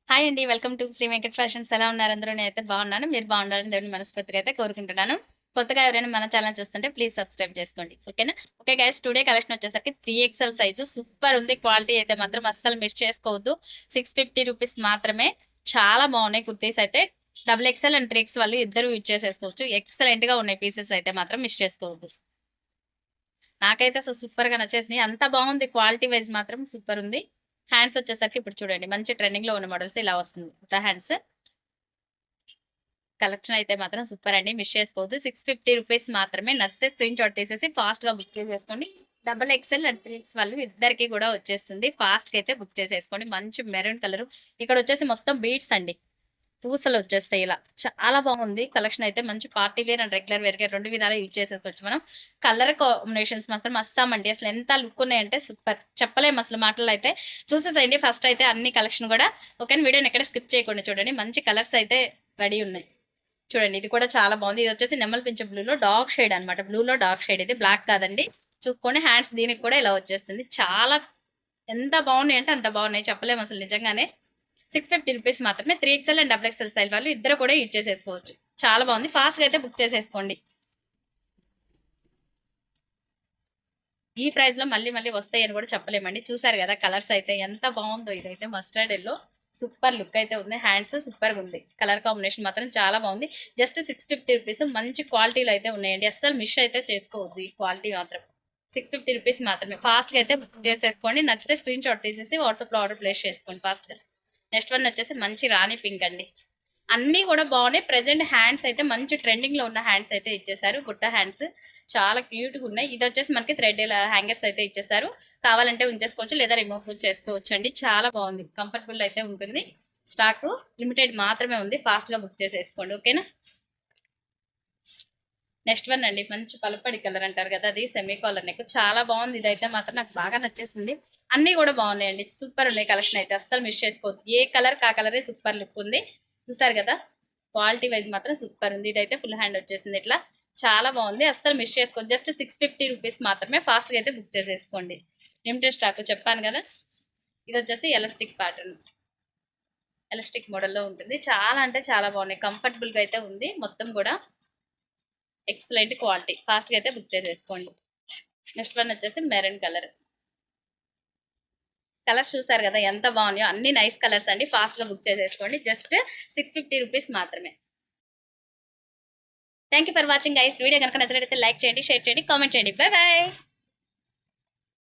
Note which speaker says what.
Speaker 1: Hi అండి. Welcome to Shri Venkat Fashions. ఎలా ఉన్నారు అందరూ? నేనైతే బాగున్నాను. మీరు బాగుండాలని దేవుని మనస్ఫూర్తిగా అయితే కోరుకుంటున్నాను. కొత్తగా ఎవరైనా మన ఛానల్ చూస్తుంటే ప్లీజ్ సబ్స్క్రైబ్ చేసుకోండి. ఓకేనా? ఓకే గైస్, టుడే కలెక్షన్ వచ్చేసరికి 3XL సైజు సూపర్ ఉంది. క్వాలిటీ అయితే మాత్రం అస్సలు మిస్ చేసుకోవద్దు. 650 రూపీస్ మాత్రమే. చాలా బాగున్నాయి కుర్తీస్ అయితే. XXL అండ్ 3X వాళ్ళు ఇద్దరు యూజ్ చేసేసుకోవచ్చు. ఎక్సలెంట్ గా ఉన్నాయి పీసెస్ అయితే మాత్రం మిస్ చేసుకోవద్దు. నాకైతే అసలు సూపర్ గా నచ్చేసినాయి. అంత బాగుంది. క్వాలిటీ వైజ్ మాత్రం సూపర్ ఉంది. హ్యాండ్స్ వచ్చేసరికి ఇప్పుడు చూడండి, మంచి ట్రెండింగ్ లో ఉన్న మోడల్స్ ఇలా వస్తుంది హ్యాండ్స్. కలెక్షన్ అయితే మాత్రం సూపర్ అండి, మిస్ చేసుకోవద్దు. 650 రూపీస్ మాత్రమే. నచ్చితే స్క్రీన్ షాట్ తీసేసి ఫాస్ట్ గా బుక్ చేసేసుకోండి. XXL అండ్ 3X వాళ్ళు ఇద్దరికి కూడా వచ్చేస్తుంది. ఫాస్ట్ గా అయితే బుక్ చేసేసుకోండి. మంచి మెరూన్ కలర్. ఇక్కడ వచ్చేసి మొత్తం బీట్స్ అండి, పూసలు వచ్చేస్తాయి ఇలా. చాలా బాగుంది కలెక్షన్ అయితే. మంచి party wear and regular wear గా రెండు విధాలు యూజ్ చేసేసుకోవచ్చు మనం. కలర్ కాంబినేషన్స్ మాత్రం మస్తామండి. అసలు ఎంత లుక్ ఉన్నాయంటే సూపర్, చెప్పలేము అసలు మాటలు. అయితే చూసేసేయండి ఫస్ట్ అయితే అన్ని కలెక్షన్ కూడా. ఓకే, వీడియోని ఎక్కడ స్కిప్ చేయకుండా చూడండి. మంచి కలర్స్ అయితే రెడీ ఉన్నాయి. చూడండి, ఇది కూడా చాలా బాగుంది. ఇది వచ్చేసి నెమల్ పింఛ బ్లూలో డార్క్ షేడ్ అనమాట. బ్లూలో డార్క్ షేడ్, ఇది బ్లాక్ కాదండి. చూసుకోండి హ్యాండ్స్ దీనికి కూడా ఇలా వచ్చేస్తుంది. చాలా ఎంత బాగున్నాయి అంటే అంత బాగున్నాయి, చెప్పలేము అసలు నిజంగానే. 650 రూపీస్ మాత్రమే. 3XL అండ్ XXL సైజ్ వాళ్ళు ఇద్దరు కూడా యూజ్ చేసేసుకోవచ్చు. చాలా బాగుంది. ఫాస్ట్గా అయితే బుక్ చేసేసుకోండి. ఈ ప్రైస్ లో మళ్ళీ మళ్ళీ వస్తాయని కూడా చెప్పలేమండి. చూసారు కదా కలర్స్ అయితే ఎంత బాగుందో. ఇదైతే మస్టర్డ్ ఎల్లో, సూపర్ లుక్ అయితే ఉంది. హ్యాండ్స్ సూపర్ గా ఉంది. కలర్ కాంబినేషన్ మాత్రం చాలా బాగుంది. Just 650 rupees. మంచి క్వాలిటీలో అయితే ఉన్నాయండి. అస్సలు మిస్ అయితే చేసుకోవద్దు. ఈ క్వాలిటీ మాత్రం 650 రూపీస్ మాత్రమే. ఫాస్ట్ గా అయితే బుక్ చేసేసుకోండి. నచ్చితే స్క్రీన్ షాట్ తీసేసి వాట్సాప్ లో ఆర్డర్ ప్లేస్ చేసుకోండి ఫాస్ట్ గా. నెక్స్ట్ వన్ వచ్చేసి మంచి రాణి పింక్ అండి. అన్నీ కూడా బాగున్నాయి. ప్రెసెంట్ హ్యాండ్స్ అయితే మంచి ట్రెండింగ్ లో ఉన్న హ్యాండ్స్ అయితే ఇచ్చేసారు. గుట్ట హ్యాండ్స్ చాలా క్యూట్ గా ఉన్నాయి. ఇది వచ్చేసి మనకి థ్రెడ్ హ్యాంగర్స్ అయితే ఇచ్చేసారు. కావాలంటే ఉంచేసుకోవచ్చు, లేదా రిమూవ్ చేసుకోవచ్చు అండి. చాలా బాగుంది, కంఫర్టబుల్ అయితే ఉంటుంది. స్టాక్ లిమిటెడ్ మాత్రమే ఉంది. ఫాస్ట్ గా బుక్ చేసేసుకోండి. ఓకేనా? నెక్స్ట్ వన్ అండి, మంచి పలపడి కలర్ అంటారు కదా, అది సెమీ కాలర్ నెక్. చాలా బాగుంది. ఇదైతే మాత్రం నాకు బాగా నచ్చేసింది. అన్ని కూడా బాగున్నాయండి. సూపర్ ఉన్నాయి కలెక్షన్ అయితే. అస్సలు మిస్ చేసుకోవద్దు. ఏ కలర్ కా కలరే సూపర్ లుక్ ఉంది. చూసారు కదా, క్వాలిటీ వైజ్ మాత్రం సూపర్ ఉంది. ఇదైతే ఫుల్ హ్యాండ్ వచ్చేసింది ఇట్లా. చాలా బాగుంది. అస్సలు మిస్ చేసుకోండి. జస్ట్ 650 రూపీస్ మాత్రమే. ఫాస్ట్ గా అయితే బుక్ చేసేసుకోండి. లిమిటెడ్ స్టాక్ చెప్పాను కదా. ఇది వచ్చేసి ఎలాస్టిక్ ప్యాటర్న్, ఎలాస్టిక్ మోడల్లో ఉంటుంది. చాలా అంటే చాలా బాగున్నాయి. కంఫర్టబుల్ గా అయితే ఉంది మొత్తం కూడా. Excellent quality. ఫాస్ట్ గా అయితే బుక్ చేసేసుకోండి. నెక్స్ట్ వన్ వచ్చేసి మెరూన్ కలర్. కలర్స్ చూసారు కదా ఎంత బాగున్నాయో. అన్ని నైస్ కలర్స్ అండి. ఫాస్ట్ గా బుక్ చేసేసుకోండి. జస్ట్ 650 రూపీస్ మాత్రమే. Thank you for watching guys. Video కనుక నచ్చినట్లయితే లైక్ చేయండి, షేర్ చేయండి, కామెంట్ చేయండి. By by.